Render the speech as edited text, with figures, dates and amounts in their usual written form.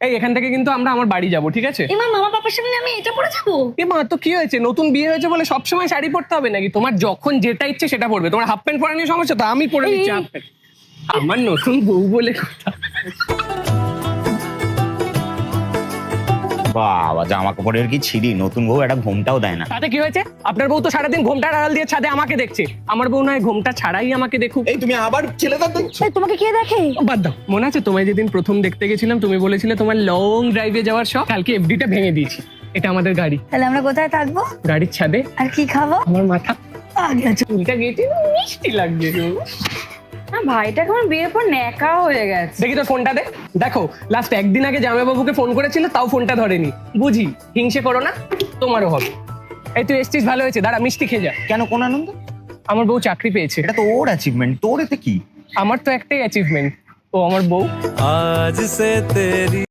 এই এখান থেকে কিন্তু আমরা আমার বাড়ি যাব, ঠিক আছে? এমা মামা পাপার সামনে আমি এটা পরে যাবো? এ মা, তো কি হয়েছে? নতুন বিয়ে হয়েছে বলে সবসময় শাড়ি পরতে হবে নাকি? তোমার যখন যেটা ইচ্ছে সেটা পরবে। তোমার হাফ প্যান্ট পরা নিয়ে সমস্যা, তো আমি পরে নিচ্ছি হাফ প্যান্ট। আমার নতুন বউ বলে কথা। বাবা, জামা কাপড়ের কি ছিঁড়ি! নতুন বউ একটা ঘোমটাও দেয় না। তাতে কি হয়েছে? আপনার বউ তো সারাদিন ঘোমটার আড়াল দিয়ে ছাদে আমাকে দেখছে। আমার বউ নয় ঘোমটা ছাড়াই আমাকে দেখুক। এই তুমি আবার ছেলেদের দেখছো? এই, তোমাকে কে দেখে? বাদ দাও। মনে আছে তোমায় যেদিন প্রথম দেখতে গেছিলাম তুমি বলেছিলে তোমার লং ড্রাইভে যাওয়ার শখ? কালকে এফডিটা ভেঙে দিয়েছি। এটা আমাদের গাড়ি। তাহলে আমরা কোথায় থাকবো? গাড়ির ছাদে। আর কি খাবো? আমার মাথা আগে চুলটা গেছে, মিষ্টি লাগছে। না, ভাইটা কেমন বিয়ের পর ন্যাকা হয়ে গেছে। দেখি তোর ফোনটা দে। দেখো, লাস্ট একদিন আগে জামাইবাবুকে ফোন করেছিল, তাও ফোনটা ধরেনি। বুঝি হিংসে করো না, তোমারও হবে। এই তুই এসছিস, ভালো হয়েছে। দাঁড়া, মিষ্টি খেয়ে যা। কেন, কোন আনন্দ? আমার বউ চাকরি পেয়েছে। এটা তো ওর অ্যাচিভমেন্ট, তোর এতে কি? আমার তো একটাই অ্যাচিভমেন্ট, ও আমার বউ। आज से तेरी